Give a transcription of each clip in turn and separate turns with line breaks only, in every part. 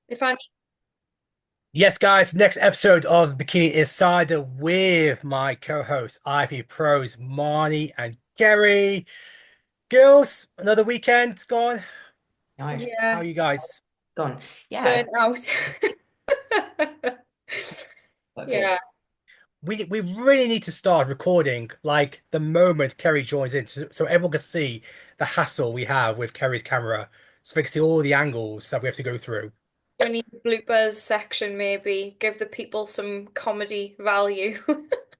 If I
Yes, guys, next episode of Bikini Insider with my co-host Ivy Pros, Marnie and Kerry. Girls, another weekend gone.
need,
No,
How
yeah,
are you guys?
gone. Yeah,
burnt out.
but good.
Yeah,
We really need to start recording like the moment Kerry joins in, so everyone can see the hassle we have with Kerry's camera, so they can see all the angles that we have to go through.
we need a bloopers section maybe. Give the people some comedy value.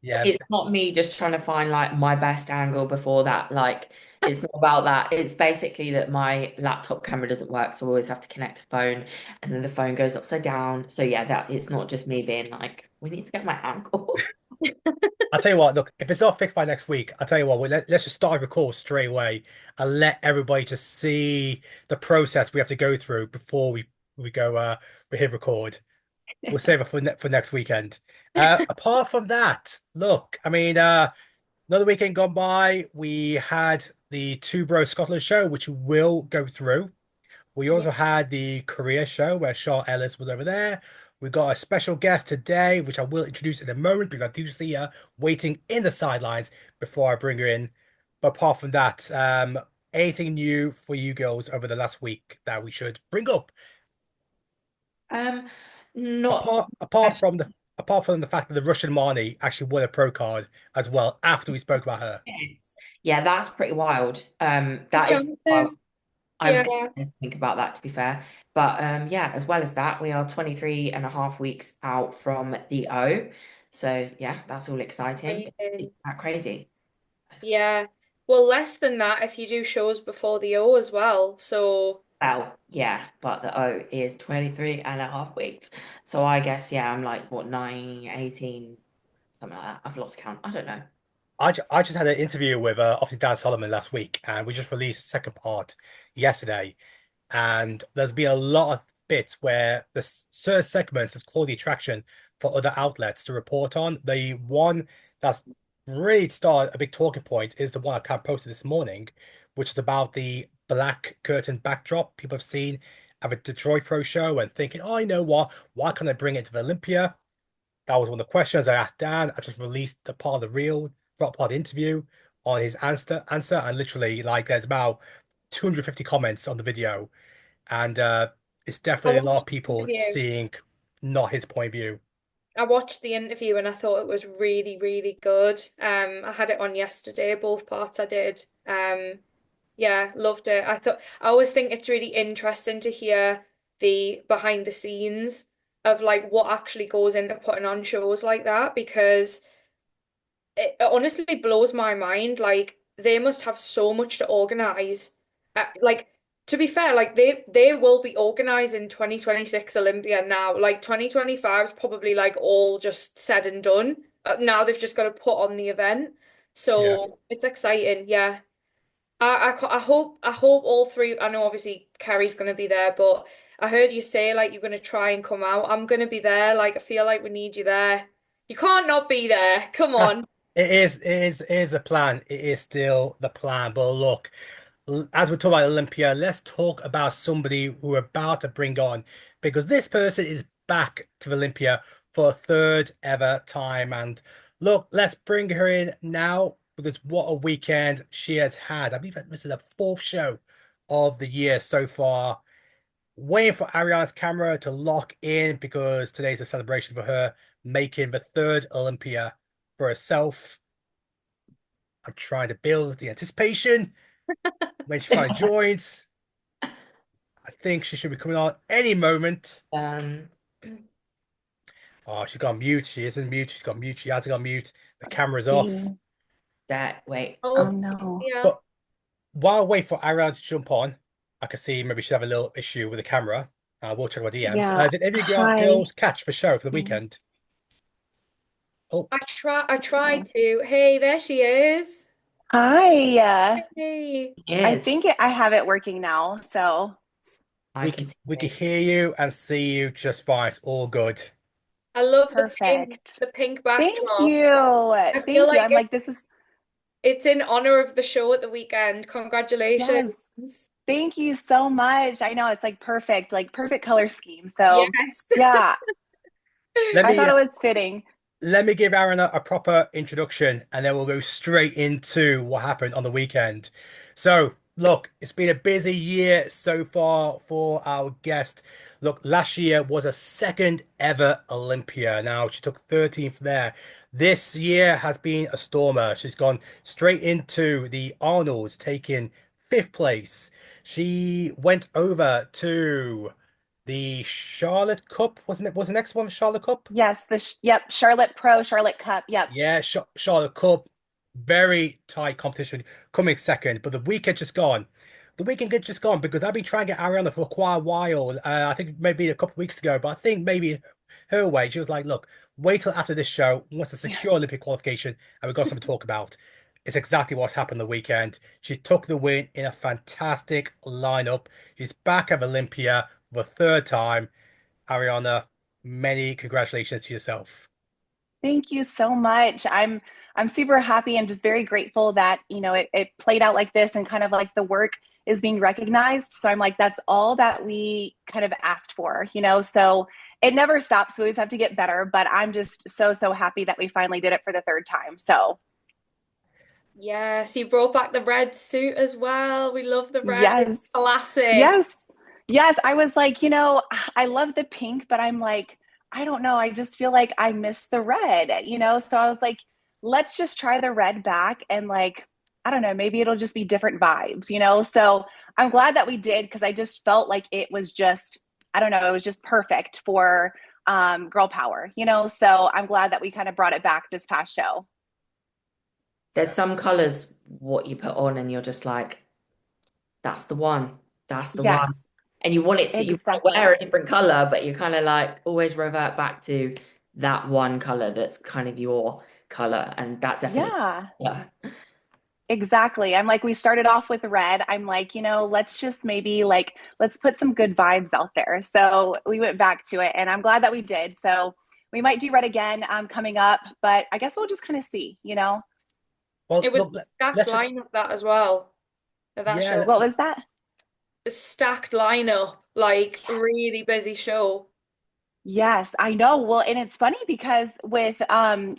Yeah,
It's not me just trying to find like my best angle before that. Like, it's not about that. It's basically that my laptop camera doesn't work, so I always have to connect a phone, and then the phone goes upside down. So yeah, that it's not just me being like, we need to get my angle.
I'll tell you what, look, if it's not fixed by next week, I'll tell you what, let's just start a record straight away and let everybody just see the process we have to go through before we go we hit record. We'll save it for for next weekend. Apart from that, look, I mean, another weekend gone by, we had the Two Bro Scotland show, which we'll go through. We
Yeah.
also had the Korea show where Ellis was over there. We got a special guest today, which I will introduce in a moment because I do see her waiting in the sidelines before I bring her in. But apart from that, anything new for you girls over the last week that we should bring up?
Um, Not
Apart from the fact that the Russian Marnie actually won a pro card as well after we spoke about her.
yes. Yeah, that's pretty wild.
The
That is wild.
chances.
I'm
Yeah.
scared to think about that, to be fair. But yeah, as well as that, we are 23 and a half weeks out from the O. So yeah, that's all exciting. It's
Amazing.
that crazy.
Yeah. Well, less than that if you do shows before the O as well. So
Well, yeah, but the O is 23 and a half weeks. So I guess, yeah, I'm like, what, 9, 18, something like that. I've lost count. I don't know.
I just had an interview with obviously Dan Solomon last week, and we just released the second part yesterday. And there's been a lot of bits where the certain segments has called the attraction for other outlets to report on. The one that's really started a big talking point is the one I kind of posted this morning, which is about the black curtain backdrop people have seen at the Detroit Pro Show and thinking, oh, you know what? Why can't I bring it to the Olympia? That was one of the questions I asked Dan. I just released the part of the real part of the interview on his answer, and literally like there's about 250 comments on the video, and it's
I
definitely a lot of
watched the
people
interview.
seeing not his point of view.
I watched the interview and I thought it was really, really good. I had it on yesterday, both parts I did. Yeah, loved it. I always think it's really interesting to hear the behind the scenes of like what actually goes into putting on shows like that because it honestly blows my mind. Like they must have so much to organize. Like to be fair, like they will be organizing 2026 Olympia now. Like 2025 is probably like all just said and done. Now they've just got to put on the event.
Yeah.
So it's exciting. Yeah. I hope all three. I know obviously Kerry's gonna be there, but I heard you say like you're gonna try and come out. I'm gonna be there. Like I feel like we need you there. You can't not be there. Come
That's
on.
it is a plan. It is still the plan. But look, as we talk about Olympia, let's talk about somebody who we're about to bring on because this person is back to Olympia for a third ever time. And look, let's bring her in now because what a weekend she has had. I believe this is the fourth show of the year so far. Waiting for Ariana's camera to lock in because today's a celebration for her making the third Olympia for herself. I'm trying to build the anticipation when she finally joins. I think she should be coming on any moment.
Um,
Oh, she's got mute. She isn't mute. She's got mute. She hasn't got mute. The
Let's
camera's off.
see.
that, wait.
Oh
Oh,
no.
yeah.
But while I wait for Ariana to jump on, I can see maybe she'll have a little issue with the camera. We'll check my DMs.
Yeah.
Did any of you
Hi.
girls catch the show
Let's
for the
see.
weekend? Oh,
I tried
Oh.
to. Hey, there she is.
Hi.
Hey.
I
Yes,
think I have it working now. So
I
we
can
can,
see
we can
you.
hear you and see you just fine. It's all good.
I love
perfect.
the pink
Thank
backdrop.
you.
I feel
Thank you.
like
I'm like, this is,
it's in honor of the show at the weekend.
yes.
Congratulations.
Thank you so much. I know it's like perfect color scheme. So
Yes.
yeah,
Let
I
me
thought it was fitting.
let me give Aaron a proper introduction, and then we'll go straight into what happened on the weekend. So, look, it's been a busy year so far for our guest. Look, last year was a second ever Olympia. Now, she took 13th there. This year has been a stormer. She's gone straight into the Arnold's, taking fifth place. She went over to the Charlotte Cup, wasn't it? Was the next one Charlotte Cup?
Yes, yep, Charlotte Pro, Charlotte Cup. Yep.
Yeah, Charlotte Cup, very tight competition, coming second. But the weekend just gone. The weekend had just gone because I've been trying to get Ariana for quite a while. I think maybe a couple of weeks ago, but I think maybe her way, she was like, "Look, wait till after this show, once a secure Olympic qualification, and we've got something to talk about." It's exactly what's happened the weekend. She took the win in a fantastic lineup. She's back at Olympia for the third time. Ariana, many congratulations to yourself.
Thank you so much. I'm super happy and just very grateful that, it played out like this and kind of like the work is being recognized. So I'm like, that's all that we kind of asked for. So it never stops. We always have to get better, but I'm just so, so happy that we finally did it for the third time. So
Yes, you brought back the red suit as well. We love the red.
yes,
Classic.
yes, yes. I was like, I love the pink, but I'm like, I don't know. I just feel like I miss the red. So I was like, let's just try the red back and like, I don't know, maybe it'll just be different vibes. So I'm glad that we did because I just felt like it was just, I don't know, it was just perfect for girl power. So I'm glad that we kind of brought it back this past show.
There's some colors what you put on and you're just like, that's the one. That's the one.
Yes,
And you want to wear
exactly.
a different color, but you kind of like always revert back to that one color that's kind of your color. And that definitely,
Yeah.
yeah.
Exactly. I'm like, we started off with red. I'm like, let's just maybe like, let's put some good vibes out there. So we went back to it and I'm glad that we did. So we might do red again coming up, but I guess we'll just kind of see.
Well,
It was
look,
a stacked
let's just,
lineup that as well at that
yeah,
show.
What was that?
A stacked lineup, like
Yes.
really busy show.
Yes, I know. Well, and it's funny because with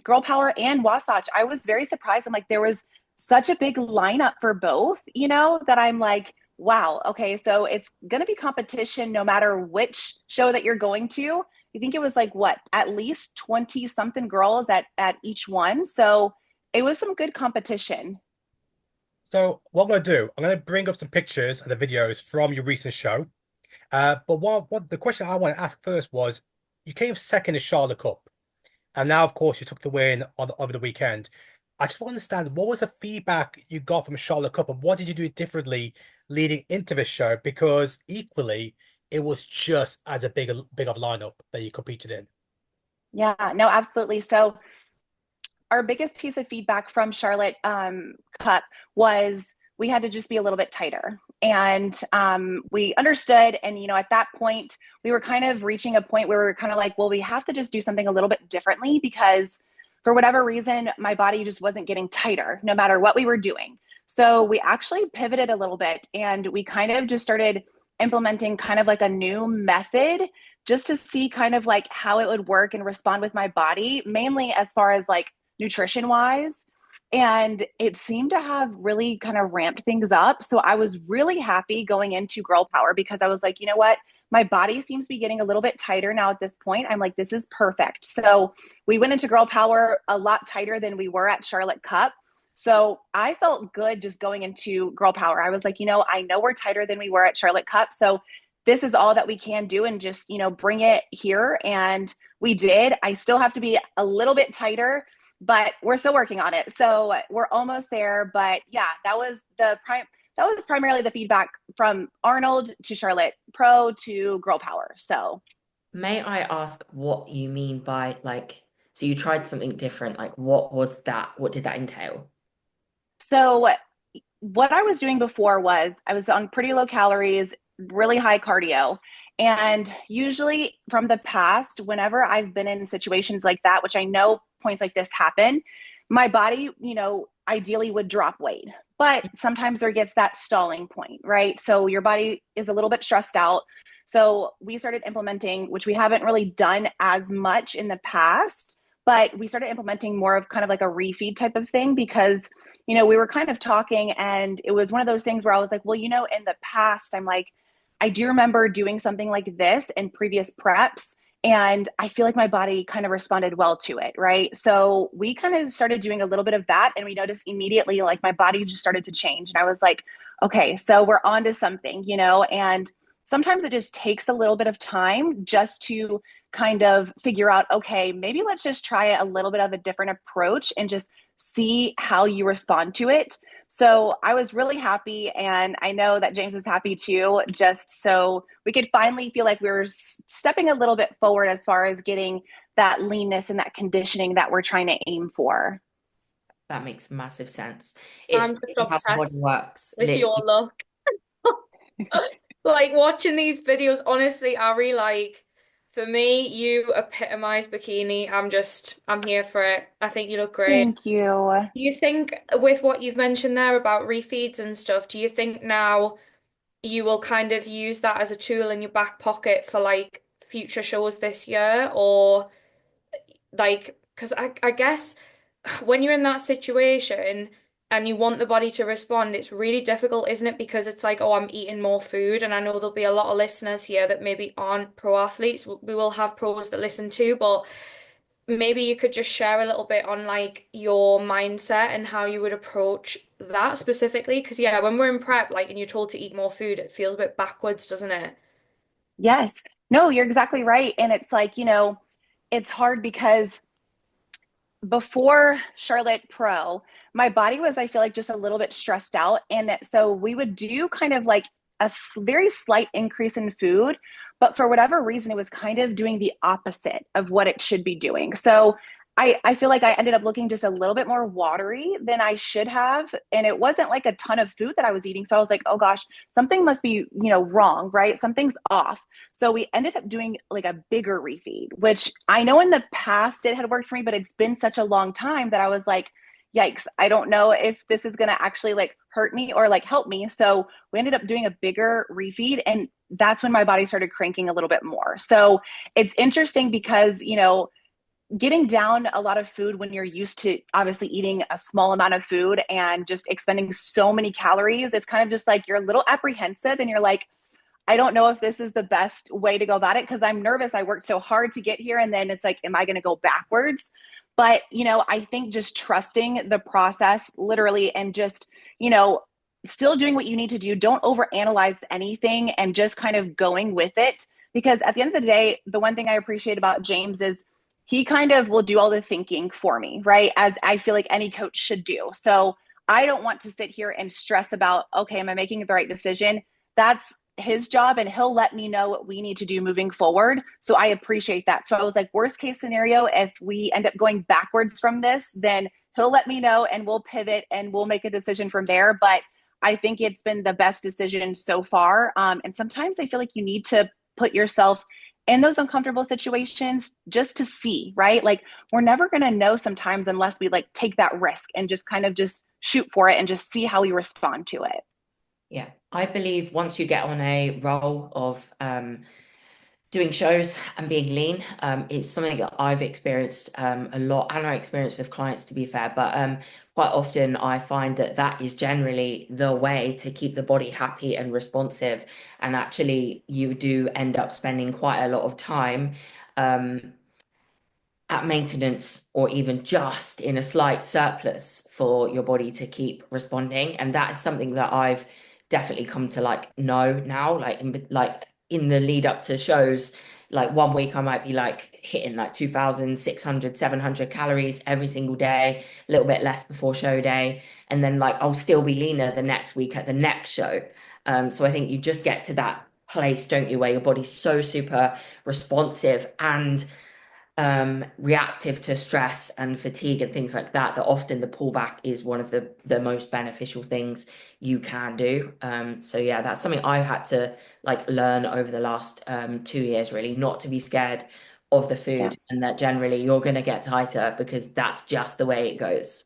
Girl Power and Wasatch, I was very surprised. I'm like, there was such a big lineup for both, that I'm like, wow, okay, so it's gonna be competition no matter which show that you're going to. I think it was like what, at least 20 something girls at each one. So it was some good competition.
so what I'm going to do, I'm going to bring up some pictures and the videos from your recent show. But what the question I want to ask first was, you came second in Charlotte Cup, and now, of course, you took the win over the weekend. I just want to understand what was the feedback you got from Charlotte Cup, and what did you do differently leading into this show? Because equally, it was just as a big of lineup that you competed in.
Yeah, no, absolutely. So our biggest piece of feedback from Charlotte Cup was we had to just be a little bit tighter. And we understood. And, at that point, we were kind of reaching a point where we were kind of like, well, we have to just do something a little bit differently because for whatever reason, my body just wasn't getting tighter no matter what we were doing. So we actually pivoted a little bit and we kind of just started implementing kind of like a new method just to see kind of like how it would work and respond with my body, mainly as far as like nutrition wise. And it seemed to have really kind of ramped things up. So I was really happy going into Girl Power because I was like, you know what? My body seems to be getting a little bit tighter now at this point. I'm like, this is perfect. So we went into Girl Power a lot tighter than we were at Charlotte Cup. So I felt good just going into Girl Power. I was like, I know we're tighter than we were at Charlotte Cup. So this is all that we can do and just, bring it here. And we did. I still have to be a little bit tighter, but we're still working on it. So we're almost there. But yeah, that was primarily the feedback from Arnold to Charlotte Pro to Girl Power. So
May I ask what you mean by like, so you tried something different, like what was that? What did that entail?
so what I was doing before was I was on pretty low calories, really high cardio. And usually from the past, whenever I've been in situations like that, which I know points like this happen, my body, ideally would drop weight. but sometimes there gets that stalling point, right? So your body is a little bit stressed out. So we started implementing, which we haven't really done as much in the past, but we started implementing more of kind of like a refeed type of thing because, we were kind of talking, and it was one of those things where I was like, well, in the past, I'm like, I do remember doing something like this in previous preps, and I feel like my body kind of responded well to it, right? So we kind of started doing a little bit of that, and we noticed immediately like my body just started to change. And I was like, okay, so we're on to something, and sometimes it just takes a little bit of time just to kind of figure out, okay, maybe let's just try a little bit of a different approach and just see how you respond to it. So I was really happy, and I know that James was happy too, just so we could finally feel like we were stepping a little bit forward as far as getting that leanness and that conditioning that we're trying to aim for.
That makes massive sense. It's
I'm just
how the body
obsessed
works.
with your look. Like watching these videos, honestly, Ari, like for me, you epitomize bikini. I'm here for it. I think you look great.
Thank you.
Do you think with what you've mentioned there about refeeds and stuff, do you think now you will kind of use that as a tool in your back pocket for like future shows this year? Or like, because I guess when you're in that situation and you want the body to respond, it's really difficult, isn't it? Because it's like, oh, I'm eating more food. And I know there'll be a lot of listeners here that maybe aren't pro athletes. We will have pros that listen too, but maybe you could just share a little bit on like your mindset and how you would approach that specifically. Because yeah, when we're in prep, like, and you're told to eat more food, it feels a bit backwards, doesn't it?
Yes. No, you're exactly right. And it's like, it's hard because before Charlotte Pro, my body was, I feel like, just a little bit stressed out. And so we would do kind of like a very slight increase in food, but for whatever reason, it was kind of doing the opposite of what it should be doing. So I feel like I ended up looking just a little bit more watery than I should have. And it wasn't like a ton of food that I was eating. So I was like, oh gosh, something must be, wrong, right? Something's off. So we ended up doing like a bigger refeed, which I know in the past it had worked for me, but it's been such a long time that I was like, yikes, I don't know if this is going to actually like hurt me or like help me. So we ended up doing a bigger refeed, and that's when my body started cranking a little bit more. So it's interesting because, getting down a lot of food when you're used to obviously eating a small amount of food and just expending so many calories, it's kind of just like you're a little apprehensive and you're like, I don't know if this is the best way to go about it because I'm nervous. I worked so hard to get here. And then it's like, am I going to go backwards? But, I think just trusting the process literally and just, still doing what you need to do. Don't overanalyze anything and just kind of going with it. Because at the end of the day, the one thing I appreciate about James is he kind of will do all the thinking for me, right? As I feel like any coach should do. So I don't want to sit here and stress about, okay, am I making the right decision? That's his job, and he'll let me know what we need to do moving forward. So I appreciate that. So I was like, worst case scenario, if we end up going backwards from this, then he'll let me know and we'll pivot and we'll make a decision from there. But I think it's been the best decision so far. And sometimes I feel like you need to put yourself in those uncomfortable situations just to see, right? Like we're never going to know sometimes unless we like take that risk and just kind of just shoot for it and just see how we respond to it.
Yeah, I believe once you get on a roll of doing shows and being lean, it's something that I've experienced a lot, and I experience with clients, to be fair. But quite often I find that that is generally the way to keep the body happy and responsive. And actually, you do end up spending quite a lot of time at maintenance or even just in a slight surplus for your body to keep responding. And that is something that I've definitely come to like know now, like in the lead up to shows. Like one week I might be like hitting like 2,600, 700 calories every single day, a little bit less before show day. And then like I'll still be leaner the next week at the next show. So I think you just get to that place, don't you, where your body's so super responsive and reactive to stress and fatigue and things like that, that often the pullback is one of the most beneficial things you can do. So yeah, that's something I've had to like learn over the last 2 years, really, not to be scared of the food,
Yeah.
and that generally you're going to get tighter because that's just the way it goes.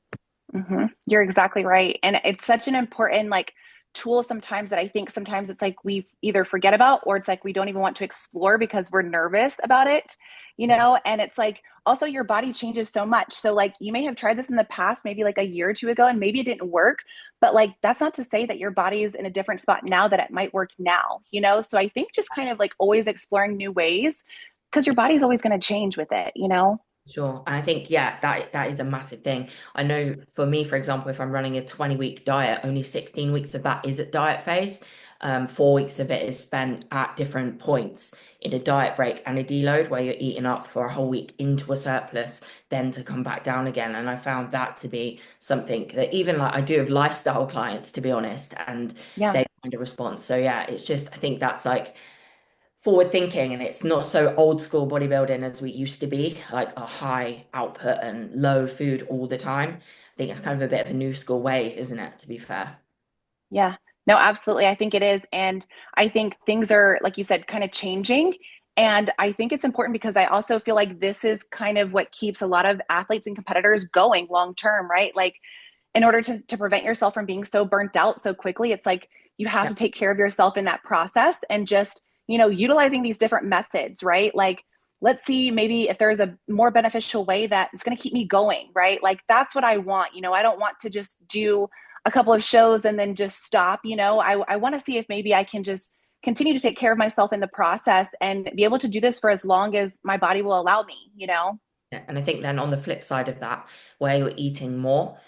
You're exactly right. And it's such an important like tool sometimes that I think sometimes it's like we either forget about or it's like we don't even want to explore because we're nervous about it, and it's like also your body changes so much. So like you may have tried this in the past, maybe like a year or two ago, and maybe it didn't work, but like that's not to say that your body is in a different spot now that it might work now. So I think just kind of like always exploring new ways because your body's always going to change with it.
Sure. And I think, yeah, that is a massive thing. I know for me, for example, if I'm running a 20-week diet, only 16 weeks of that is at diet phase. 4 weeks of it is spent at different points in a diet break and a deload where you're eating up for a whole week into a surplus, then to come back down again. And I found that to be something that even like I do have lifestyle clients, to be honest, and
Yeah.
they find a response. So yeah, it's just, I think that's like forward thinking and it's not so old school bodybuilding as we used to be, like a high output and low food all the time. I think it's kind of a bit of a new school way, isn't it, to be fair?
Yeah, no, absolutely. I think it is. And I think things are, like you said, kind of changing. And I think it's important because I also feel like this is kind of what keeps a lot of athletes and competitors going long term, right? Like in order to prevent yourself from being so burnt out so quickly, it's like you have
Yeah.
to take care of yourself in that process and just, utilizing these different methods, right? Like, let's see maybe if there's a more beneficial way that it's going to keep me going, right? Like, that's what I want. I don't want to just do a couple of shows and then just stop. I want to see if maybe I can just continue to take care of myself in the process and be able to do this for as long as my body will allow me.
Yeah, and I think then on the flip side of that, where you're eating more,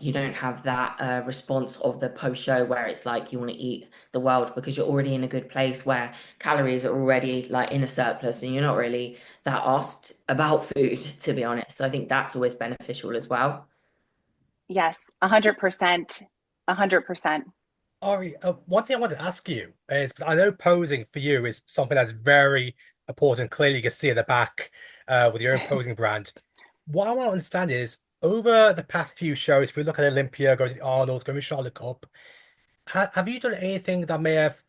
you don't have that response of the post show where it's like you want to eat the world because you're already in a good place where calories are already like in a surplus and you're not really that asked about food, to be honest. So I think that's always beneficial as well.
Yes, 100%. 100%.
Ari, one thing I want to ask you is, I know posing for you is something that's very important. Clearly, you can see at the back with your own posing brand. What I want to understand is, over the past few shows, if we look at Olympia, going to the Arnold's, going to Charlotte Cup, have you done anything that may have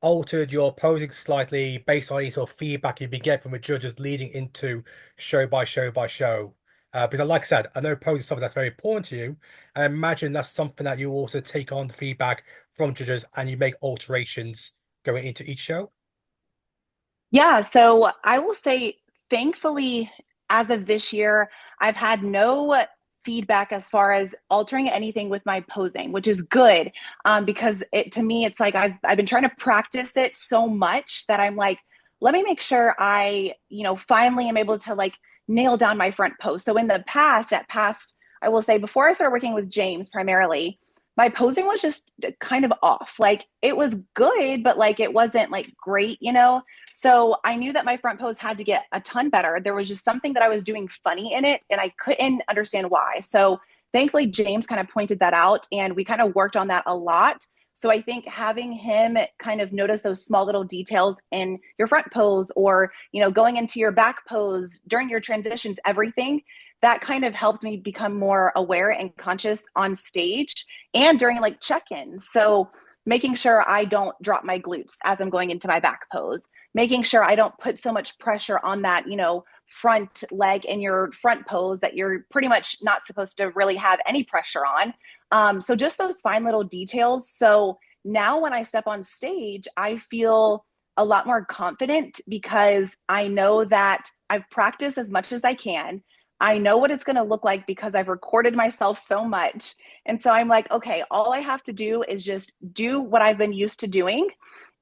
altered your posing slightly based on any sort of feedback you've been getting from the judges leading into show by show by show? Because like I said, I know posing is something that's very important to you. I imagine that's something that you also take on the feedback from judges and you make alterations going into each show.
Yeah, so I will say, thankfully, as of this year, I've had no feedback as far as altering anything with my posing, which is good, because to me, it's like I've been trying to practice it so much that I'm like, let me make sure I, finally am able to like nail down my front pose. So in the past, I will say before I started working with James primarily, my posing was just kind of off. Like it was good, but like it wasn't like great. So I knew that my front pose had to get a ton better. There was just something that I was doing funny in it and I couldn't understand why. So thankfully, James kind of pointed that out and we kind of worked on that a lot. So I think having him kind of notice those small little details in your front pose or, going into your back pose during your transitions, everything that kind of helped me become more aware and conscious on stage and during like check-ins. So making sure I don't drop my glutes as I'm going into my back pose, making sure I don't put so much pressure on that, front leg in your front pose that you're pretty much not supposed to really have any pressure on. So just those fine little details. So now when I step on stage, I feel a lot more confident because I know that I've practiced as much as I can. I know what it's going to look like because I've recorded myself so much. And so I'm like, okay, all I have to do is just do what I've been used to doing.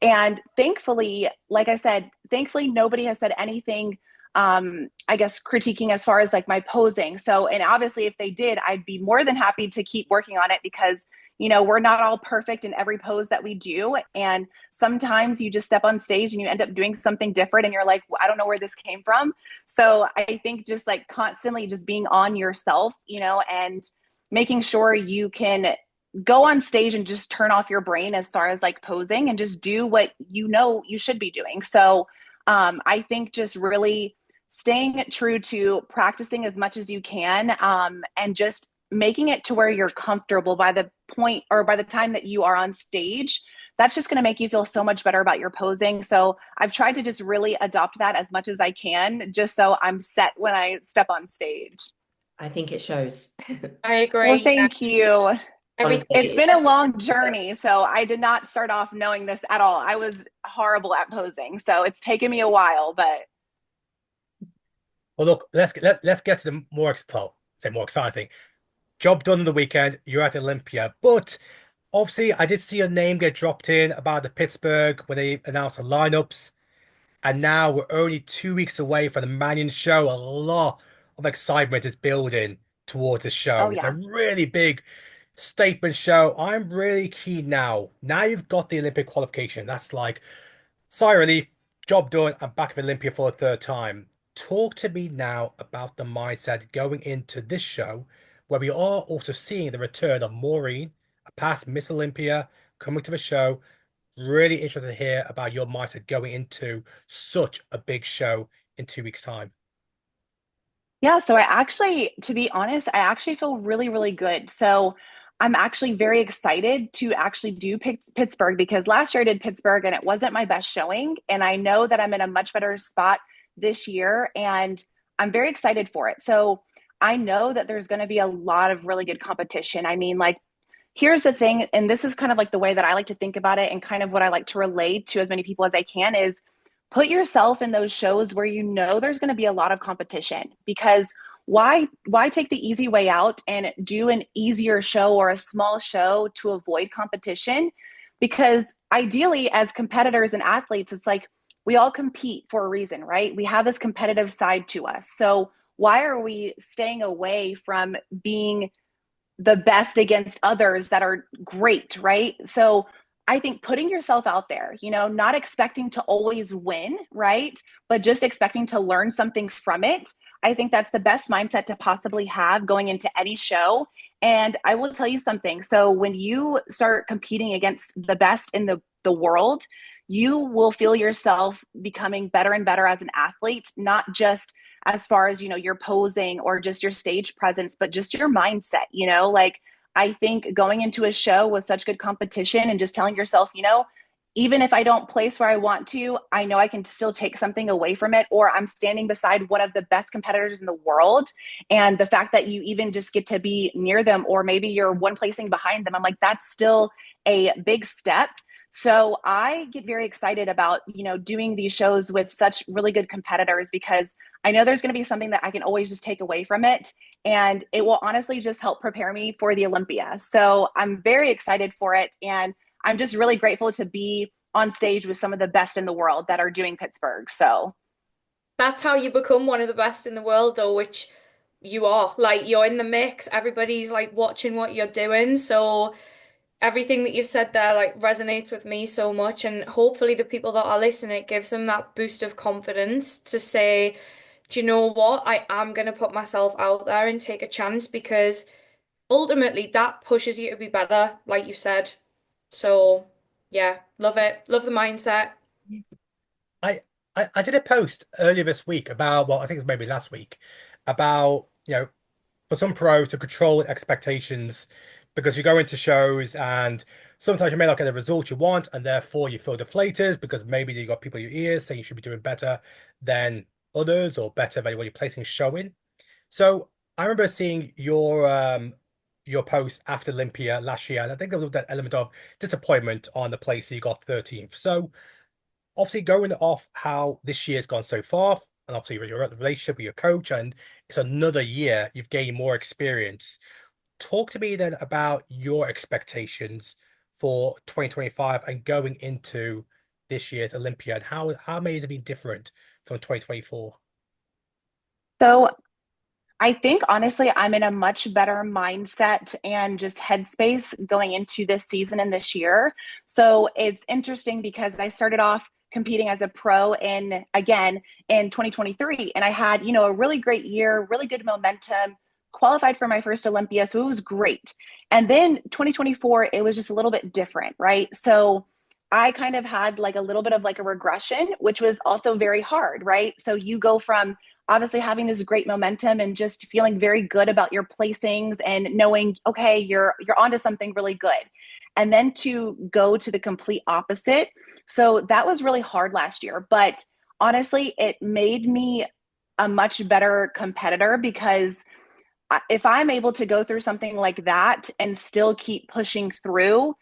And thankfully, like I said, thankfully, nobody has said anything, I guess, critiquing as far as like my posing. So, and obviously, if they did, I'd be more than happy to keep working on it because, we're not all perfect in every pose that we do. And sometimes you just step on stage and you end up doing something different and you're like, I don't know where this came from. So I think just like constantly just being on yourself, and making sure you can go on stage and just turn off your brain as far as like posing and just do what you should be doing. So I think just really staying true to practicing as much as you can, and just making it to where you're comfortable by the point or by the time that you are on stage. That's just going to make you feel so much better about your posing. So I've tried to just really adopt that as much as I can, just so I'm set when I step on stage.
I think it shows.
I agree.
Well,
Yeah.
thank you.
Everything.
It's been a long journey, so I did not start off knowing this at all. I was horrible at posing, so it's taken me a while, but
Well, look, let's get to the more exciting thing. Job done on the weekend. You're at Olympia, but obviously, I did see your name get dropped in about the Pittsburgh when they announced the lineups, and now we're only 2 weeks away from the Manion show. A lot of excitement is building towards the show.
oh
It's a
yeah.
really big statement show. I'm really keen now. Now you've got the Olympic qualification. That's like sigh of relief, job done. I'm back at Olympia for a third time. Talk to me now about the mindset going into this show, where we are also seeing the return of Maureen, a past Miss Olympia, coming to the show. Really interested to hear about your mindset going into such a big show in 2 weeks' time.
Yeah, so I actually, to be honest, I actually feel really, really good. So I'm actually very excited to actually do Pittsburgh because last year I did Pittsburgh and it wasn't my best showing. And I know that I'm in a much better spot this year and I'm very excited for it. So I know that there's going to be a lot of really good competition. I mean, like, here's the thing, and this is kind of like the way that I like to think about it and kind of what I like to relate to as many people as I can is put yourself in those shows where you know there's going to be a lot of competition because why take the easy way out and do an easier show or a small show to avoid competition, because ideally as competitors and athletes it's like we all compete for a reason, right? We have this competitive side to us, so why are we staying away from being the best against others that are great, right? So I think putting yourself out there, you know, not expecting to always win, right? But just expecting to learn something from it. I think that's the best mindset to possibly have going into any show. And I will tell you something. So when you start competing against the best in the world, you will feel yourself becoming better and better as an athlete, not just as far as, you know, your posing or just your stage presence, but just your mindset, you know, like I think going into a show with such good competition and just telling yourself, you know, even if I don't place where I want to, I know I can still take something away from it, or I'm standing beside one of the best competitors in the world. And the fact that you even just get to be near them, or maybe you're one placing behind them, I'm like, that's still a big step. So I get very excited about, you know, doing these shows with such really good competitors because I know there's going to be something that I can always just take away from it. And it will honestly just help prepare me for the Olympia. So I'm very excited for it. And I'm just really grateful to be on stage with some of the best in the world that are doing Pittsburgh. So
That's how you become one of the best in the world, though, which you are. Like, you're in the mix, everybody's like watching what you're doing. So everything that you've said there like resonates with me so much, and hopefully the people that are listening, it gives them that boost of confidence to say, do you know what? I am going to put myself out there and take a chance, because ultimately that pushes you to be better, like you said. So yeah, love it. Love the mindset.
I, I did a post earlier this week about, well, I think it was maybe last week, about, for some pros to control expectations, because you go into shows and sometimes you may not get the result you want, and therefore you feel deflated because maybe you got people in your ears saying you should be doing better than others or better than what you're placing showing. So I remember seeing your post after Olympia last year, and I think there was that element of disappointment on the place you got 13th. So obviously going off how this year's gone so far, and obviously with your relationship with your coach, and it's another year, you've gained more experience. Talk to me then about your expectations for 2025 and going into this year's Olympia, and how may it have been different from 2024?
so I think honestly, I'm in a much better mindset and just headspace going into this season and this year. So it's interesting because I started off competing as a pro in 2023, and I had, you know, a really great year, really good momentum, qualified for my first Olympia. So it was great. And then 2024, it was just a little bit different, right? So I kind of had like a little bit of like a regression, which was also very hard, right? So you go from obviously having this great momentum and just feeling very good about your placings and knowing, okay, you're onto something really good. And then to go to the complete opposite. So that was really hard last year, but honestly, it made me a much better competitor because if I'm able to go through something like that and still keep pushing through,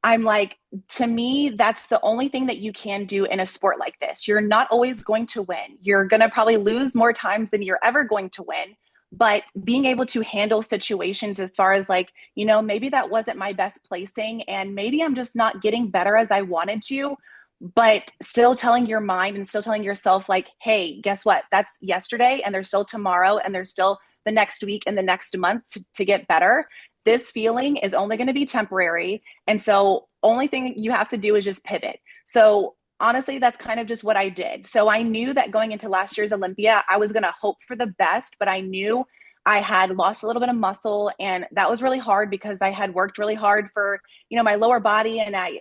I'm like, to me, that's the only thing that you can do in a sport like this. You're not always going to win. You're going to probably lose more times than you're ever going to win. But being able to handle situations as far as like, maybe that wasn't my best placing and maybe I'm just not getting better as I wanted to, but still telling your mind and still telling yourself like, hey, guess what? That's yesterday and there's still tomorrow and there's still the next week and the next month to get better. This feeling is only going to be temporary. And so only thing you have to do is just pivot. So honestly, that's kind of just what I did. So I knew that going into last year's Olympia, I was going to hope for the best, but I knew I had lost a little bit of muscle and that was really hard because I had worked really hard for, my lower body. And I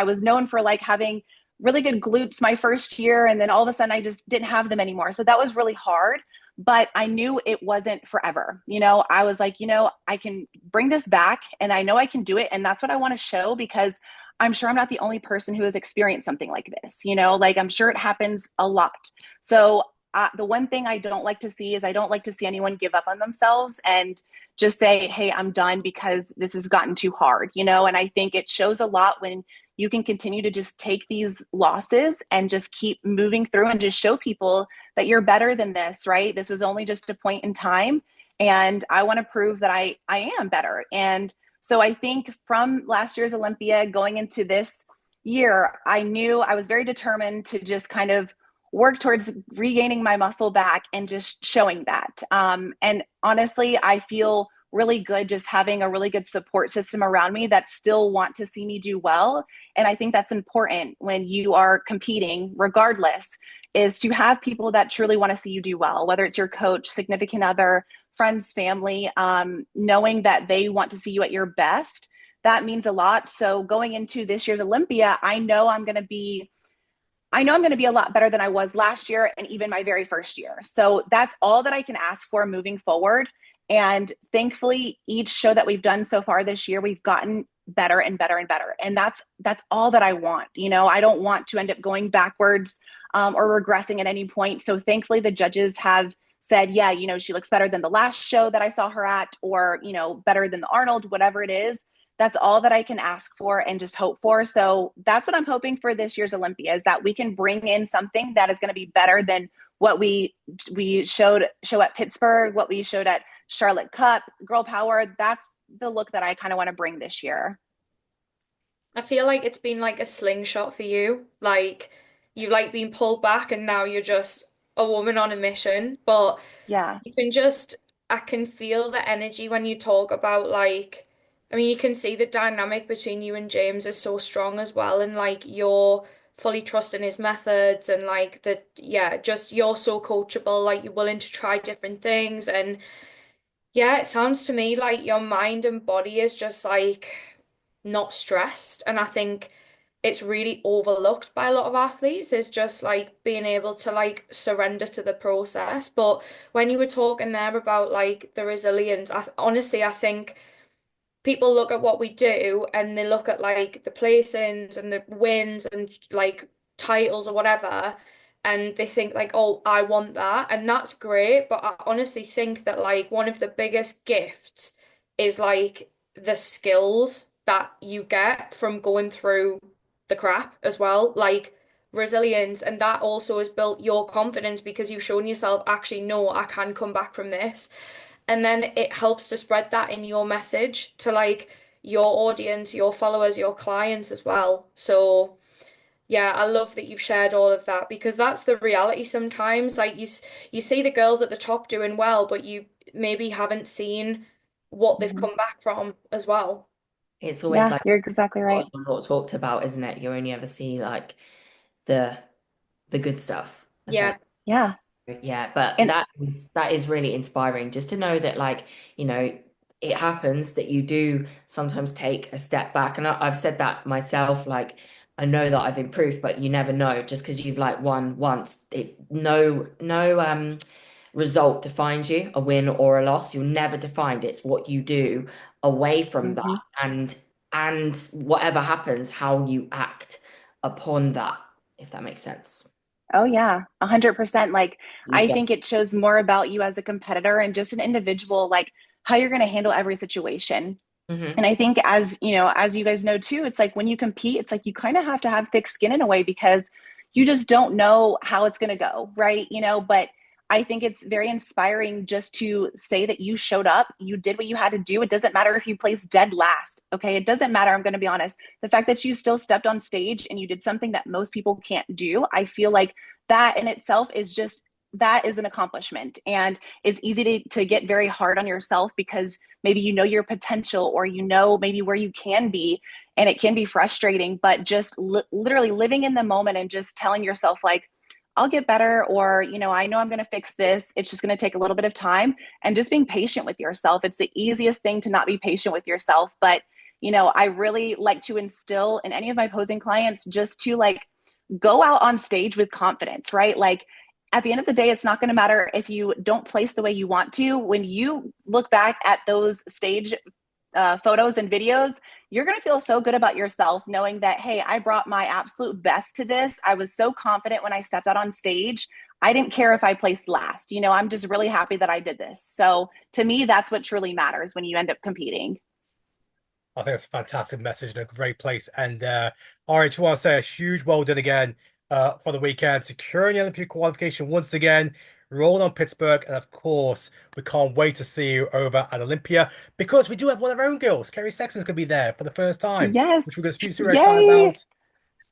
was known for like having really good glutes my first year. And then all of a sudden I just didn't have them anymore. So that was really hard, but I knew it wasn't forever. I was like, I can bring this back and I know I can do it. And that's what I want to show because I'm sure I'm not the only person who has experienced something like this, like I'm sure it happens a lot. So the one thing I don't like to see is I don't like to see anyone give up on themselves and just say, hey, I'm done because this has gotten too hard, and I think it shows a lot when you can continue to just take these losses and just keep moving through and just show people that you're better than this, right? This was only just a point in time. And I want to prove that I am better. And so I think from last year's Olympia going into this year, I knew I was very determined to just kind of work towards regaining my muscle back and just showing that. And honestly, I feel really good just having a really good support system around me that still want to see me do well. And I think that's important when you are competing, regardless, is to have people that truly want to see you do well, whether it's your coach, significant other, friends, family, knowing that they want to see you at your best. That means a lot. So going into this year's Olympia, I know I'm going to be a lot better than I was last year and even my very first year. So that's all that I can ask for moving forward. And thankfully, each show that we've done so far this year, we've gotten better and better and better. And that's all that I want. I don't want to end up going backwards or regressing at any point. So thankfully, the judges have said, yeah, she looks better than the last show that I saw her at, or, better than the Arnold, whatever it is. That's all that I can ask for and just hope for. So that's what I'm hoping for this year's Olympia, is that we can bring in something that is going to be better than what we show at Pittsburgh, what we showed at Charlotte Cup, Girl Power. That's the look that I kind of want to bring this year.
I feel like it's been like a slingshot for you. Like you've like been pulled back and now you're just a woman on a mission. But
Yeah.
I can feel the energy when you talk about like, I mean, you can see the dynamic between you and James is so strong as well. And like you're fully trusting his methods and like just you're so coachable, like you're willing to try different things. And yeah, it sounds to me like your mind and body is just like not stressed. And I think it's really overlooked by a lot of athletes is just like being able to like surrender to the process. But when you were talking there about like the resilience, honestly, I think people look at what we do and they look at like the placings and the wins and like titles or whatever, and they think like, oh, I want that, and that's great. But I honestly think that like one of the biggest gifts is like the skills that you get from going through the crap as well, like resilience, and that also has built your confidence because you've shown yourself, actually, no, I can come back from this. And then it helps to spread that in your message to like your audience, your followers, your clients as well. So yeah, I love that you've shared all of that because that's the reality sometimes. Like you see the girls at the top doing well, but you maybe haven't seen what they've come back from as well.
It's always
Yeah,
like
you're exactly right.
not talked about, isn't it? You only ever see like the good stuff.
Yeah.
Yeah.
Yeah, but
And
that is really inspiring just to know that like, it happens that you do sometimes take a step back. And I've said that myself, like I know that I've improved, but you never know just because you've like won once. No result defines you, a win or a loss. You're never defined. It's what you do away from that and whatever happens, how you act upon that, if that makes sense.
Oh yeah, 100%. Like,
You've
I
done.
think it shows more about you as a competitor and just an individual, like how you're going to handle every situation.
Hmm.
And I think, as you know, as you guys know too, it's like when you compete, it's like you kind of have to have thick skin in a way because you just don't know how it's going to go, right? But I think it's very inspiring just to say that you showed up, you did what you had to do. It doesn't matter if you placed dead last, okay? It doesn't matter. I'm going to be honest. The fact that you still stepped on stage and you did something that most people can't do, I feel like that in itself is just that is an accomplishment. And it's easy to get very hard on yourself because maybe you know your potential or you know maybe where you can be, and it can be frustrating, but just literally living in the moment and just telling yourself like, I'll get better, or I know I'm going to fix this, it's just going to take a little bit of time, and just being patient with yourself. It's the easiest thing to not be patient with yourself, but I really like to instill in any of my posing clients just to like go out on stage with confidence, right? Like, at the end of the day, it's not going to matter if you don't place the way you want to. When you look back at those stage photos and videos, you're going to feel so good about yourself knowing that, hey, I brought my absolute best to this. I was so confident when I stepped out on stage. I didn't care if I placed last. I'm just really happy that I did this. So to me, that's what truly matters when you end up competing.
I think it's a fantastic message and a great place. And Ari, just want to say a huge well done again for the weekend, securing the Olympic qualification once again, rolling on Pittsburgh, and of course, we can't wait to see you over at Olympia because we do have one of our own girls. Kerry Sexton's going to be there for the first time,
Yes.
which we're going to be super excited
Yay.
about.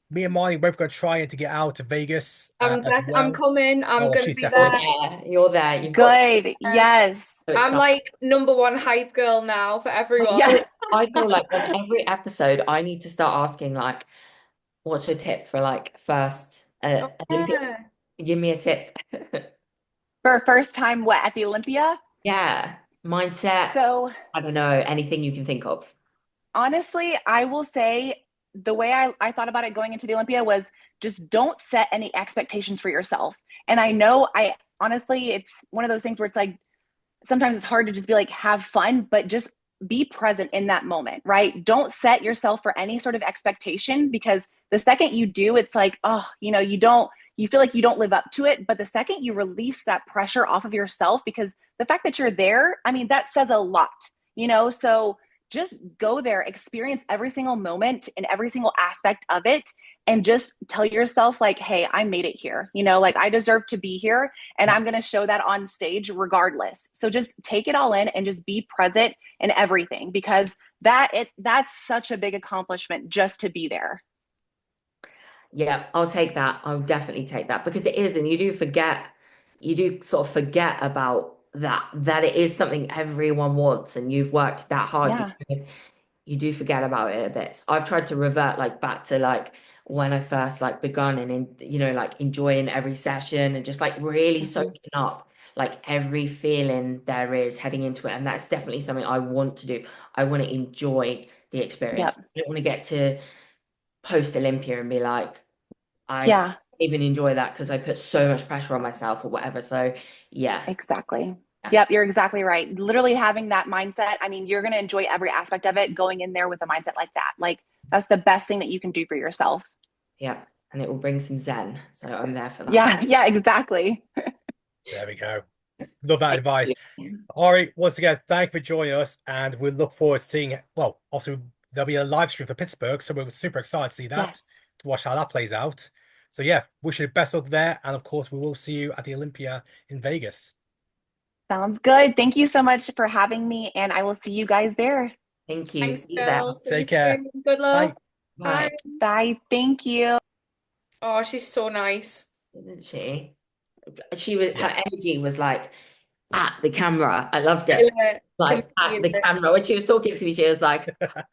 Me and Marnie both going to try to get out to Vegas as
I'm
well.
coming.
Oh,
I'm
well,
gonna
she's
be
You're
definitely.
there.
there. You're there. You've got.
Good. Yes.
So
I'm
excited.
like number one hype girl now for everyone.
Yeah.
I feel like on every episode, I need to start asking like, "What's your tip for like first
Oh,
Olympic?"
yeah.
Give me a tip.
For first time, what, at the Olympia?
Yeah, mindset.
So
I don't know, anything you can think of.
honestly, I will say the way I thought about it going into the Olympia was just don't set any expectations for yourself. And I know I honestly, it's one of those things where it's like sometimes it's hard to just be like, have fun, but just be present in that moment, right? Don't set yourself for any sort of expectation because the second you do, it's like, oh, you feel like you don't live up to it. But the second you release that pressure off of yourself, because the fact that you're there, I mean, that says a lot. So just go there, experience every single moment and every single aspect of it, and just tell yourself, like, hey, I made it here. Like I deserve to be here, and I'm going to show that on stage regardless. So just take it all in and just be present in everything, because that's such a big accomplishment just to be there.
Yeah, I'll take that. I'll definitely take that because it is, and you do sort of forget about that it is something everyone wants, and you've worked that hard.
Yeah.
You do forget about it a bit. So I've tried to revert like back to like when I first like begun and like enjoying every session and just like really
Mm-hmm.
soaking up like every feeling there is heading into it. And that's definitely something I want to do. I want to enjoy the experience.
Yep.
I don't want to get to post Olympia and be like, I
Yeah,
even enjoy that because I put so much pressure on myself or whatever. So yeah,
exactly.
yeah,
Yep, you're exactly right. Literally having that mindset, I mean, you're going to enjoy every aspect of it going in there with a mindset like that. Like, that's the best thing that you can do for yourself.
yeah. And it will bring some zen. So I'm there for that.
Yeah, yeah, exactly.
There we go. Love that
Thank
advice.
you.
Ari, once again, thank you for joining us, and we look forward to seeing. Well, obviously there'll be a live stream for Pittsburgh, so we're super excited to see that,
Yes.
to watch how that plays out. So yeah, wish you the best luck there, and of course we will see you at the Olympia in Vegas.
Sounds good. Thank you so much for having me, and I will see you guys there.
Thank you.
Thanks,
See you there.
girls. See you
Take care.
soon. Good
Bye.
luck.
Bye.
Bye.
Bye. Thank you.
Oh, she's so nice.
Isn't she?
Yeah.
Her energy was like at the camera. I loved it.
Killing it.
Like at the
Completely.
camera. When she was talking to me, she was like, I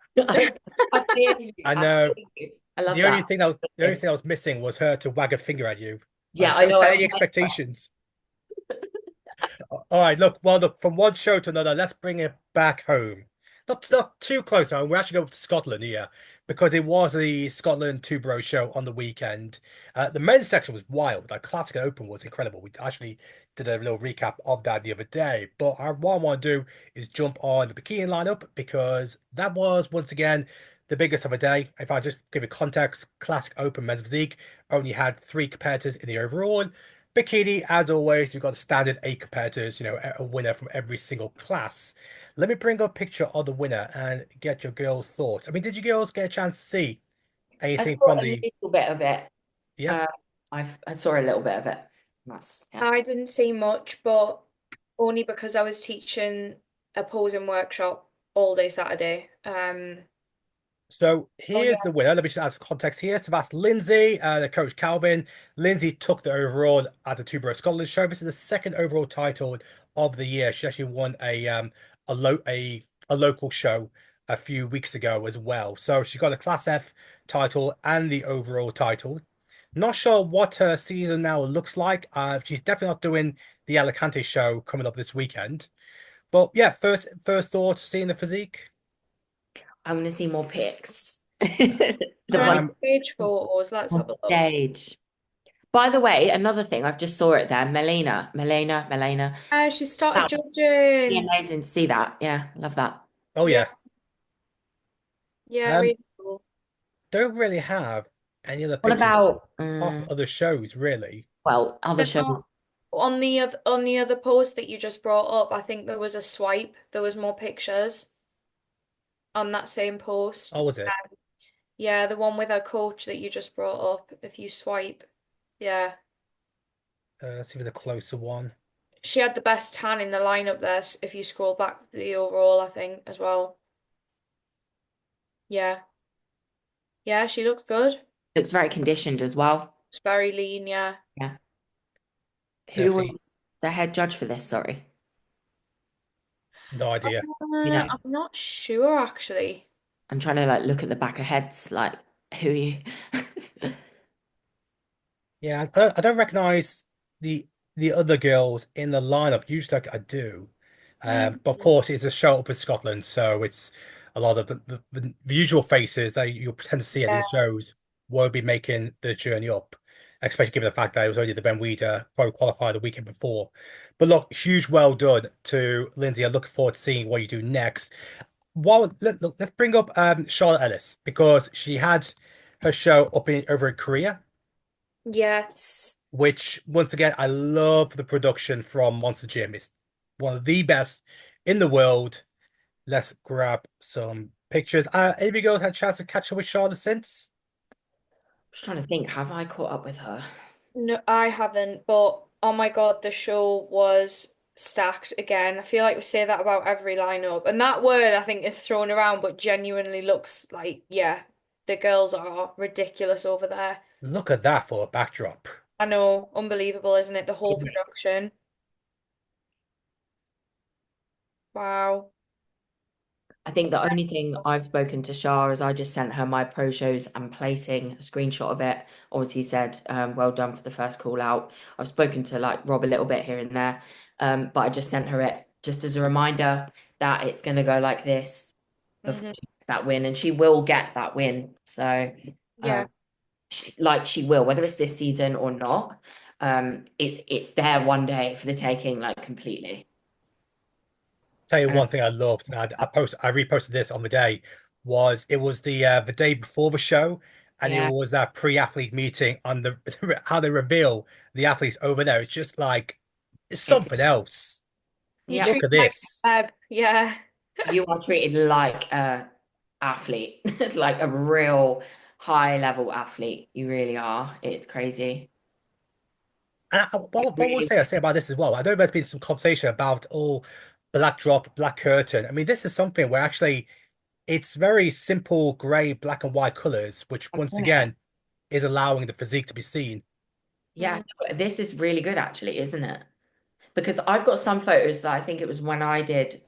feel you.
I
I
know.
feel you. I love that.
The only thing I was missing was her to wag a finger at you.
Yeah, I
Don't
know.
set any expectations. All right, look, from one show to another, let's bring it back home. Not too close home. We're actually going to Scotland here because it was the Scotland 2 Bro Show on the weekend. The men's section was wild. Like Classic and Open was incredible. We actually did a little recap of that the other day. But what I want to do is jump on the bikini lineup because that was once again the biggest of a day. If I just give you context, classic open men's physique only had three competitors in the overall. Bikini, as always, you've got the standard eight competitors, a winner from every single class. Let me bring up a picture of the winner and get your girls' thoughts. I mean, did you girls get a chance to see
I
anything
saw
from
a
the,
little bit of it.
yeah?
Uh, I saw a little bit of it. That's yeah.
I didn't see much, but only because I was teaching a posing workshop all day Saturday.
So
Oh
here's
yeah,
the winner. Let me just add some context here. So that's Lindsay, the coach Calvin. Lindsay took the overall at the Two Scotland show. This is the second overall title of the year. She actually won a local show a few weeks ago as well. So she got a Class F title and the overall title. Not sure what her season now looks like. She's definitely not doing the Alicante show coming up this weekend. But yeah, first thoughts, seeing the physique.
I'm gonna see more pics. The one
stage photos. Let's
on
have a look.
stage. By the way, another thing, I've just saw it there. Melina.
She started
That would be
judging.
amazing to see that. Yeah, love that.
Oh
Yeah,
yeah.
yeah,
Um,
really cool.
don't really have any other
What
pictures
about
off other shows, really.
well, other
They've
shows?
got on the other post that you just brought up. I think there was a swipe. There was more pictures on that same post.
Oh, was it?
Yeah, the one with her coach that you just brought up. If you swipe, yeah,
Let's see if there's a closer one.
she had the best tan in the lineup there. If you scroll back to the overall, I think as well. Yeah, yeah, she looks good.
Looks very conditioned as well.
It's very lean. Yeah.
Yeah. Who
Definitely
was the head judge for this? Sorry.
no idea.
You know,
I'm not sure actually.
I'm trying to like look at the back of heads, like who are you?
Yeah, I don't recognize the other girls in the lineup. Usually I do.
Mm.
But of course it's a show up in Scotland, so it's a lot of the usual faces that you'll tend to see at
Yeah,
these shows won't be making the journey up, especially given the fact that it was only the Ben Weider pro qualified the weekend before. But look, huge well done to Lindsay. I'm looking forward to seeing what you do next. Let's bring up Charlotte Ellis because she had her show over in Korea,
yes.
which once again I love the production from Monster Gym. It's one of the best in the world. Let's grab some pictures. Any of you girls had a chance to catch up with Charlotte since?
Just trying to think, have I caught up with her?
No, I haven't, but oh my God, the show was stacked again. I feel like we say that about every lineup. And that word I think is thrown around, but genuinely looks like, yeah, the girls are ridiculous over there.
Look at that for a backdrop.
I know, unbelievable, isn't it? The whole
Is it?
production. Wow.
I think the only thing I've spoken to Shah is I just sent her my pro shows and placing a screenshot of it. Obviously said, well done for the first call out. I've spoken to like Rob a little bit here and there. But I just sent her it just as a reminder that it's gonna go like this before
Hmm.
she gets that win, and she will get that win. So
Yeah.
she will, whether it's this season or not. It's there one day for the taking, like completely.
Tell you
And
one thing I loved, and I reposted this on the day, was it was the day before the show, and it
yeah,
was that pre-athlete meeting on the how they reveal the athletes over there. It's just like it's
it's
something else.
You
yeah,
Look
treat
at
it like
this.
a web. Yeah.
you are treated like a athlete, like a real high level athlete. You really are. It's crazy.
And
It
what would
really,
I say about this as well? I know there's been some conversation about black drop, black curtain. I mean, this is something where actually it's very simple gray, black and white colors, which once
yeah,
again is allowing the physique to be seen.
yeah. This is really good, actually, isn't it? Because I've got some photos that I think it was when I did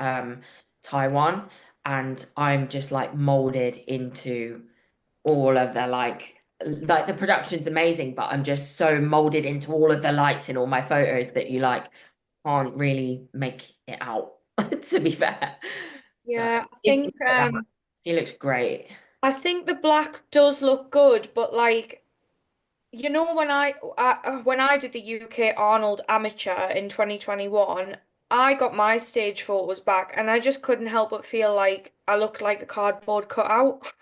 Taiwan, and I'm just like molded into all of the like the production's amazing, but I'm just so molded into all of the lights in all my photos that you like can't really make it out, to be fair. So
Yeah. I
it's
think
not that she looks great.
I think the black does look good, but like when I did the UK Arnold Amateur in 2021, I got my stage photos back and I just couldn't help but feel like I looked like a cardboard cutout.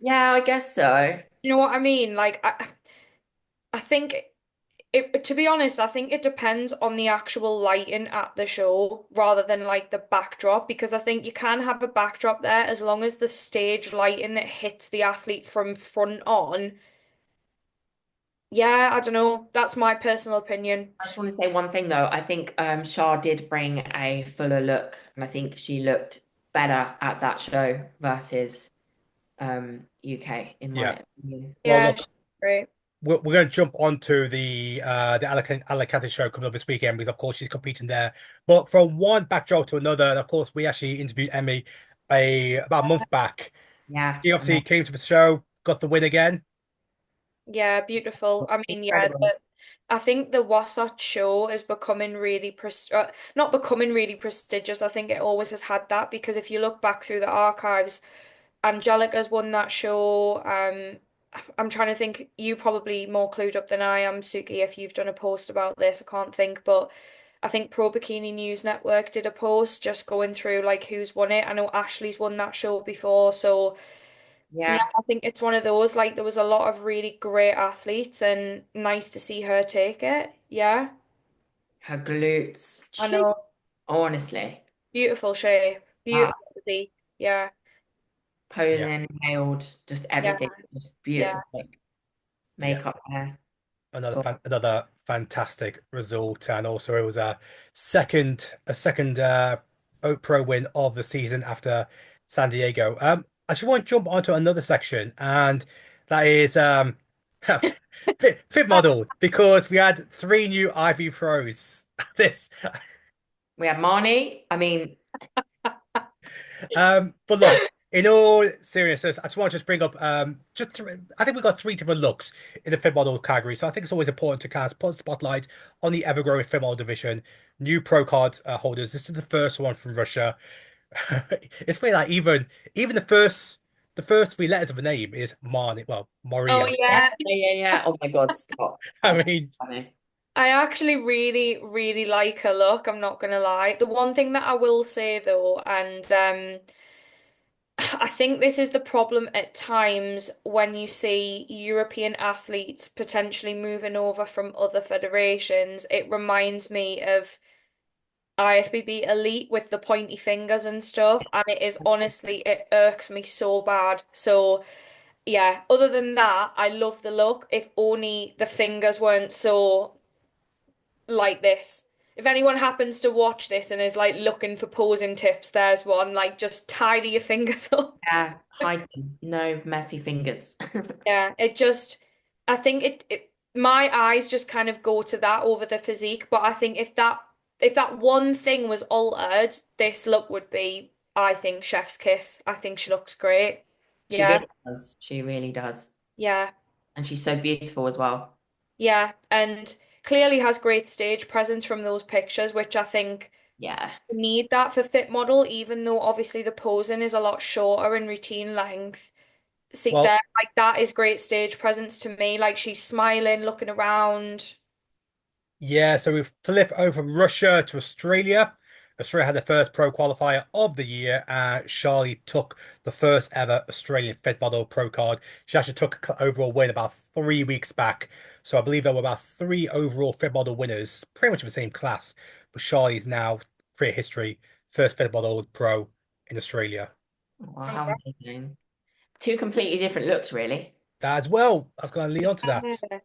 Yeah, I guess so.
You know what I mean? Like I think it, to be honest, I think it depends on the actual lighting at the show rather than like the backdrop, because I think you can have a backdrop there as long as the stage lighting that hits the athlete from front on. Yeah, I don't know. That's my personal opinion.
I just want to say one thing though. I think Shah did bring a fuller look, and I think she looked better at that show versus UK, in
Yeah.
my opinion.
Well,
Yeah,
look,
great.
we're going to jump onto the Alicante show coming up this weekend because, of course, she's competing there. But from one backdrop to another, and of course, we actually interviewed Emmy about a month back.
Yeah,
She
yeah,
obviously came to the show, got the win again.
Yeah, beautiful. I mean, yeah,
incredible.
I think the Wasatch show is becoming really not becoming really prestigious. I think it always has had that, because if you look back through the archives, Angelica's won that show. I'm trying to think. You probably more clued up than I am, Suki, if you've done a post about this. I can't think, but I think Pro Bikini News Network did a post just going through like who's won it. I know Ashley's won that show before, so. Yeah,
Yeah,
I think it's one of those, like there was a lot of really great athletes and nice to see her take it. Yeah,
her glutes.
I
Gee,
know.
honestly,
Beautiful shape,
that
beautiful body. Yeah,
Yeah,
posing, nailed, just
yeah,
everything, just
yeah,
beautiful. Like
yeah.
makeup, hair.
Another
God,
another fantastic result, and also it was a second Pro win of the season after San Diego. I just want to jump onto another section, and that is fit model, because we had three new IV pros. This
we have Marnie. I mean,
But look, in all seriousness, I just want to just bring up just three, I think we've got three different looks in the film model category, so I think it's always important to kind of put a spotlight on the ever-growing film model division. New pro card holders. This is the first one from Russia. It's funny that even the first three letters of the name is Marnie. Well,
Oh
Maria.
yeah,
yeah,
yeah, yeah, yeah. Oh my God, stop.
I mean,
Funny.
I actually really, really like her look. I'm not gonna lie. The one thing that I will say though, and I think this is the problem at times when you see European athletes potentially moving over from other federations. It reminds me of IFBB Elite with the pointy fingers and stuff, and it is honestly, it irks me so bad. So, yeah, other than that, I love the look. If only the fingers weren't so like this. If anyone happens to watch this and is like looking for posing tips, there's one. Like, just tidy your fingers up.
Yeah, hiding, no messy fingers.
Yeah, I think my eyes just kind of go to that over the physique, but I think if that one thing was altered, this look would be, I think, chef's kiss. I think she looks great.
She
Yeah,
really does. She really does.
yeah,
And she's so beautiful as well.
yeah, and clearly has great stage presence from those pictures, which I think
Yeah.
you need that for fit model, even though obviously the posing is a lot shorter in routine length. See
well,
there, like that is great stage presence to me. Like she's smiling, looking around.
yeah, so we flip over from Russia to Australia. Australia had the first pro qualifier of the year. Charlie took the first ever Australian Fed Model Pro card. She actually took an overall win about 3 weeks back. So I believe there were about three overall Fed Model winners, pretty much in the same class. But Charlie is now, career history, first Fed Model Pro in Australia.
Wow, how
Congrats.
amazing. Two completely different looks, really.
That as well. I was going to lead on to that.
Yeah.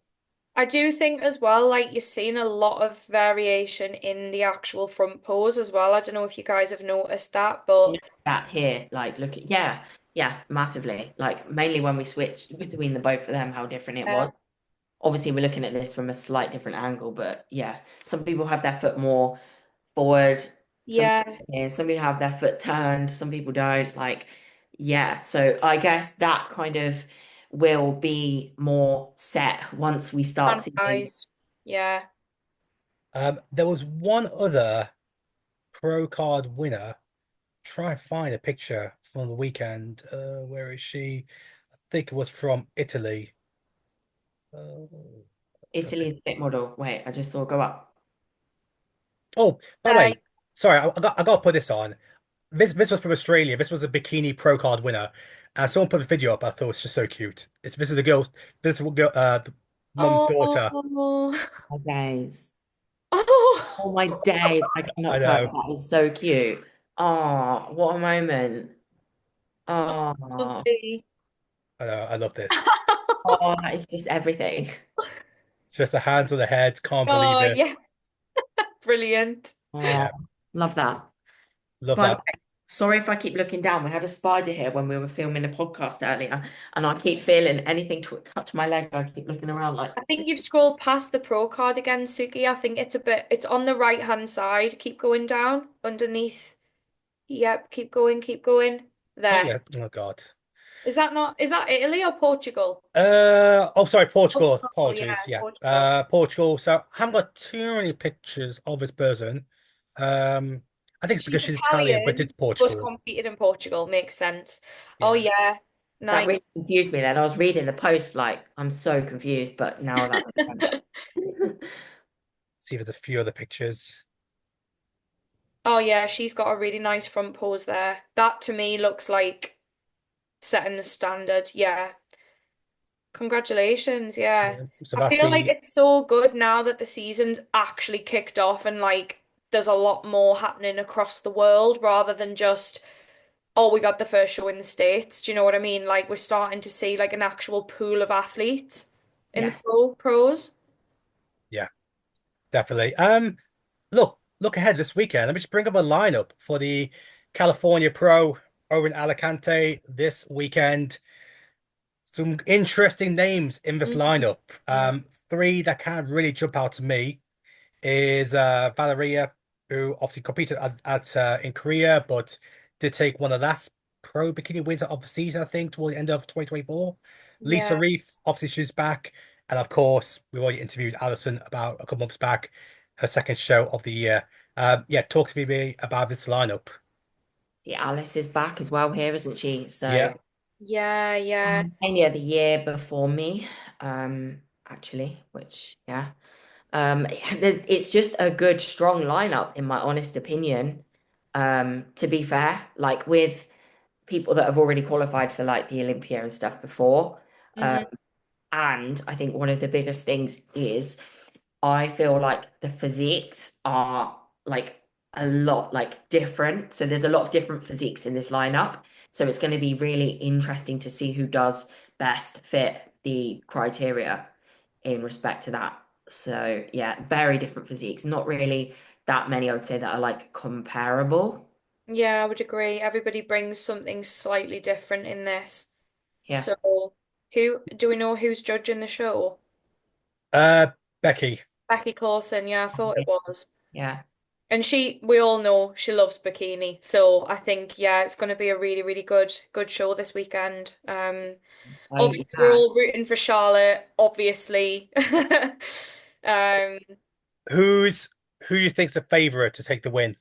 I do think as well, like you're seeing a lot of variation in the actual front pose as well. I don't know if you guys have noticed that, but
That here, like, look at, yeah, yeah, massively. Like, mainly when we switched between the both of them, how different it
uh,
was. Obviously, we're looking at this from a slight different angle, but yeah, some people have their foot more forward, some
yeah,
yeah, some people have their foot turned, some people don't. Like, yeah, so I guess that kind of will be more set once we start seeing.
standardized. Yeah.
There was one other pro card winner. Try and find a picture from the weekend. Where is she? I think it was from Italy. Oh, trying to think.
Italy's fit model. Wait, I just saw it go up.
Oh, by the
Uh,
way, sorry, I got to put this on. This was from Australia. This was a bikini pro card winner. And someone put a video up. I thought it's just so cute. This is the girl, the mum's daughter.
Oh,
My days.
oh,
Oh my days. I
I
cannot cope.
know,
That is so cute. Oh, what a moment. Oh,
lovely.
I know. I love this.
oh, that is just everything.
Just the hands on the head. Can't believe
Oh,
it.
yeah, brilliant.
Oh,
Yeah,
love that.
love
By the
that.
way, sorry if I keep looking down. We had a spider here when we were filming a podcast earlier, and I keep feeling anything to touch my leg. I keep looking around like,
I think you've scrolled past the pro card again, Suki. I think it's on the right hand side. Keep going down underneath. Yep, keep going, keep going.
Oh
There.
yeah. Oh God.
Is that Italy or Portugal?
Oh, sorry, Portugal.
Portugal, yeah,
Apologies. Yeah.
Portugal.
Portugal. So I haven't got too many pictures of this person. I think it's
She's
because she's Italian, but
Italian,
it's
but
Portugal.
competed in Portugal. Makes sense. Oh
Yeah.
yeah,
that
nice.
really confused me then. I was reading the post like, I'm so confused, but now that makes sense.
See if there's a few other pictures.
Oh yeah, she's got a really nice front pose there. That to me looks like setting the standard. Yeah. Congratulations, yeah.
Yeah. So
I
that's
feel like
the
it's so good now that the season's actually kicked off and like there's a lot more happening across the world rather than just, oh, we got the first show in the States. Do you know what I mean? Like we're starting to see like an actual pool of athletes in the
Yes.
pros.
yeah, definitely. Look ahead this weekend. Let me just bring up a lineup for the California Pro over in Alicante this weekend. Some interesting names in this
Mhm.
lineup. Three that can't really jump out to me is Valeria, who obviously competed in Korea, but did take one of the last pro bikini wins of the season, I think, toward the end of 2024. Lisa
Yeah.
Reef, obviously she's back. And of course, we already interviewed Alison about a couple months back, her second show of the year. Yeah, talk to me about this lineup.
See, Alice is back as well here, isn't she? So
Yeah.
Yeah, yeah.
Mania the year before me, actually, which yeah. It's just a good, strong lineup, in my honest opinion. To be fair, like with people that have already qualified for like the Olympia and stuff before. Um,
Hmm.
and I think one of the biggest things is I feel like the physiques are like a lot like different. So there's a lot of different physiques in this lineup. So it's going to be really interesting to see who does best fit the criteria in respect to that. So yeah, very different physiques. Not really that many, I would say, that are like comparable.
Yeah, I would agree. Everybody brings something slightly different in this.
Yeah.
So, who do we know who's judging the show?
Uh, Becky.
Becky Clawson, yeah, I thought it was.
Yeah.
And we all know she loves bikini. So I think, yeah, it's going to be a really, really good show this weekend. Obviously we're
Yeah.
all rooting for Charlotte, obviously. Um,
Who's who you think's the favorite to take the win?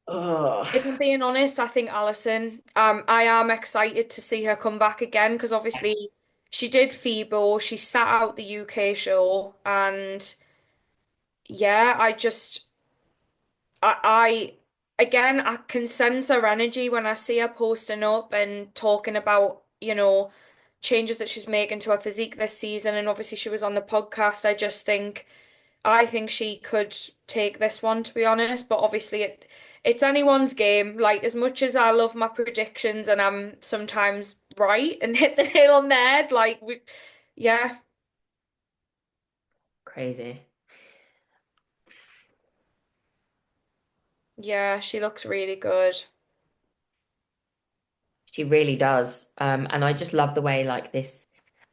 Oh,
if I'm being honest, I think Alison. I am excited to see her come back again because obviously she did FIBO, she sat out the UK show, and yeah, I again, I can sense her energy when I see her posting up and talking about, changes that she's making to her physique this season. And obviously she was on the podcast. I think she could take this one, to be honest. But obviously it's anyone's game. Like as much as I love my predictions and I'm sometimes right and hit the nail on the head, yeah,
crazy.
yeah, she looks really good.
She really does. And I just love the way like this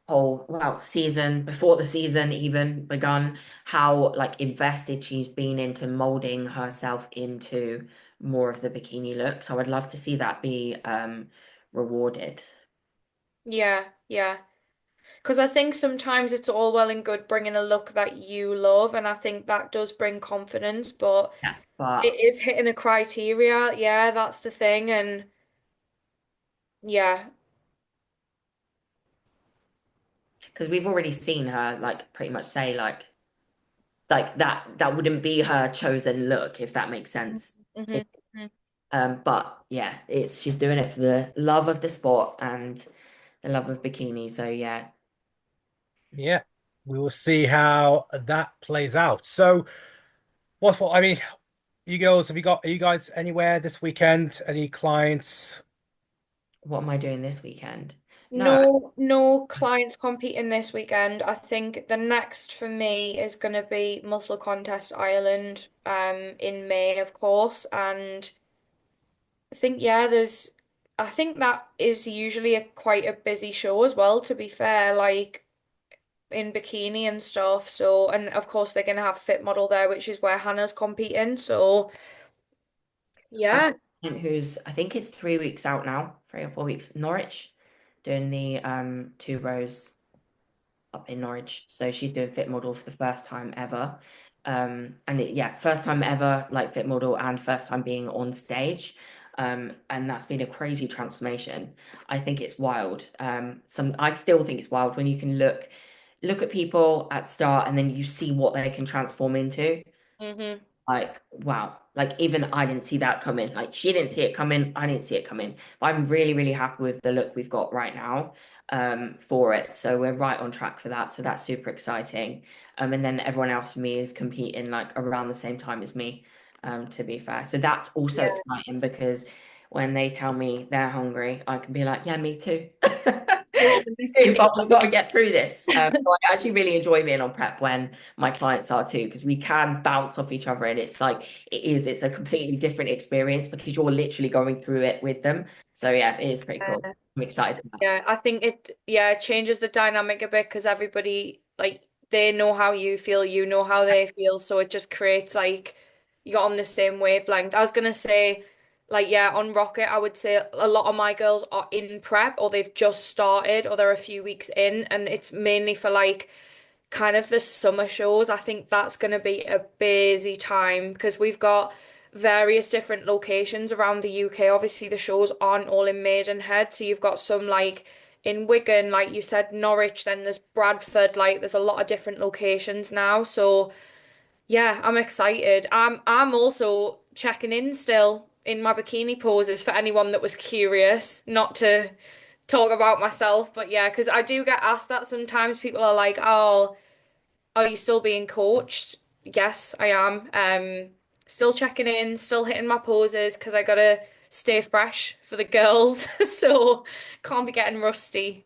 whole well season before the season even begun, how like invested she's been into molding herself into more of the bikini look. So I'd love to see that be rewarded.
Yeah, yeah. Because I think sometimes it's all well and good bringing a look that you love, and I think that does bring confidence, but
Yeah.
it
But
is hitting a criteria. Yeah, that's the thing. And yeah,
because we've already seen her like pretty much say like that wouldn't be her chosen look, if that makes sense.
hmm
It, But yeah, she's doing it for the love of the sport and the love of bikini. So yeah.
Yeah, we will see how that plays out. So, I mean, you girls, are you guys anywhere this weekend? Any clients?
What am I doing this weekend? No,
No clients competing this weekend. I think the next for me is going to be Muscle Contest Ireland in May, of course. And I think, yeah, I think that is usually quite a busy show as well, to be fair, like in bikini and stuff. So, and of course, they're going to have Fit Model there, which is where Hannah's competing. So,
I've got
yeah.
a client who's, I think it's 3 weeks out now, 3 or 4 weeks, Norwich, doing the 2 rows up in Norwich. So she's doing fit model for the first time ever. Yeah, first time ever like fit model and first time being on stage. And that's been a crazy transformation. I think it's wild. I still think it's wild when you can look at people at start and then you see what they can transform into.
Hmm.
Like, wow. Like, even I didn't see that coming. Like, she didn't see it coming. I didn't see it coming. But I'm really, really happy with the look we've got right now for it. So we're right on track for that. So that's super exciting. And then everyone else for me is competing like around the same time as me, to be fair. So that's also
Yeah.
exciting because when they tell me they're hungry, I can be like, yeah, me too. But we've got to get through this. So I actually really enjoy being on prep when my clients are too, because we can bounce off each other and it's like it's a completely different experience because you're literally going through it with them. So yeah, it is pretty cool. I'm excited for that.
Yeah, I think it changes the dynamic a bit because everybody, like, they know how you feel, you know how they feel, so it just creates like you're on the same wavelength. I was gonna say, like, yeah, on Rocket, I would say a lot of my girls are in prep or they've just started or they're a few weeks in, and it's mainly for like kind of the summer shows. I think that's going to be a busy time because we've got various different locations around the UK. Obviously, the shows aren't all in Maidenhead, so you've got some like in Wigan, like you said, Norwich, then there's Bradford, like there's a lot of different locations now. So yeah, I'm excited. I'm also checking in still in my bikini poses for anyone that was curious, not to talk about myself, but yeah, because I do get asked that sometimes. People are like, "Oh, are you still being coached?" Yes, I am. Still checking in, still hitting my poses because I gotta stay fresh for the girls, so can't be getting rusty.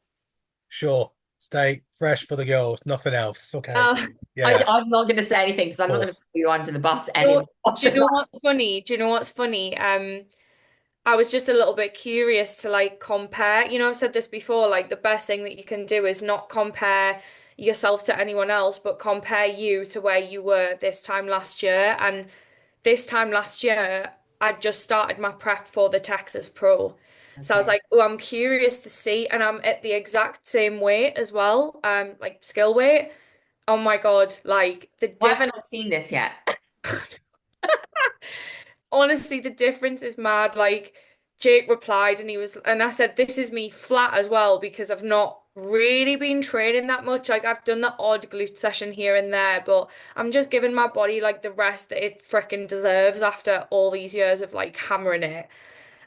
Sure. Stay fresh for the girls, nothing else. Okay.
Uh,
Yeah, of
I'm not going to say anything because I'm not going to
course.
put you under the bus
so,
anymore.
do you know what's funny? Do you know what's funny? I was just a little bit curious to like compare. You know, I've said this before, like the best thing that you can do is not compare yourself to anyone else, but compare you to where you were this time last year. And this time last year, I just started my prep for the Texas Pro. So I was
Okay.
like, oh, I'm curious to see, and I'm at the exact same weight as well, like skill weight. Oh my God, like the
Why
difference.
haven't I seen this yet?
Honestly, the difference is mad. Like Jake replied and and I said, this is me flat as well because I've not really been training that much. Like I've done the odd glute session here and there, but I'm just giving my body like the rest that it freaking deserves after all these years of like hammering it.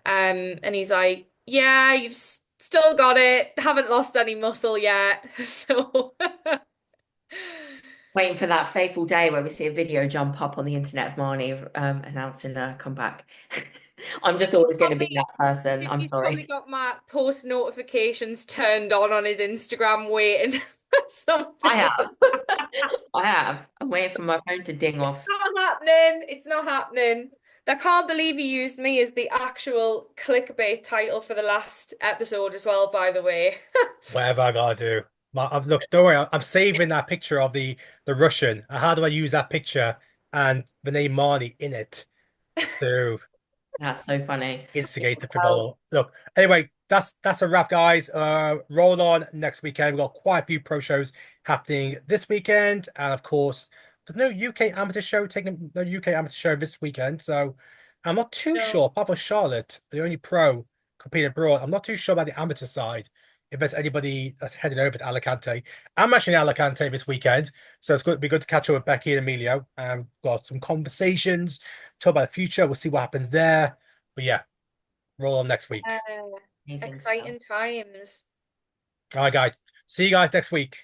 And he's like, yeah, still got it. Haven't lost any muscle yet. So
Waiting for that fateful day where we see a video jump up on the internet of Marnie announcing a comeback. I'm just always going to be
probably
that person. I'm
he's probably
sorry.
got my post notifications turned on his Instagram waiting for
I
something.
have. I have. I'm waiting for my phone to ding
It's
off.
not happening. It's not happening. I can't believe he used me as the actual clickbait title for the last episode as well, by the way.
Whatever I gotta do. Look, don't worry. I'm saving that picture of the Russian. How do I use that picture and the name Marnie in it to
That's so funny.
instigate the
Well,
football? Look, anyway, that's a wrap, guys. Roll on next weekend. We've got quite a few pro shows happening this weekend, and of course, there's no UK amateur show taking no UK amateur show this weekend. So I'm not too
No.
sure. Apart from Charlotte, the only pro competing abroad, I'm not too sure about the amateur side. If there's anybody that's heading over to Alicante, I'm actually in Alicante this weekend, so it's going to be good to catch up with Becky and Emilio. Got some conversations, talk about the future. We'll see what happens there. But yeah, roll on next week.
Uh,
Amazing stuff.
exciting times.
All right, guys. See you guys next week.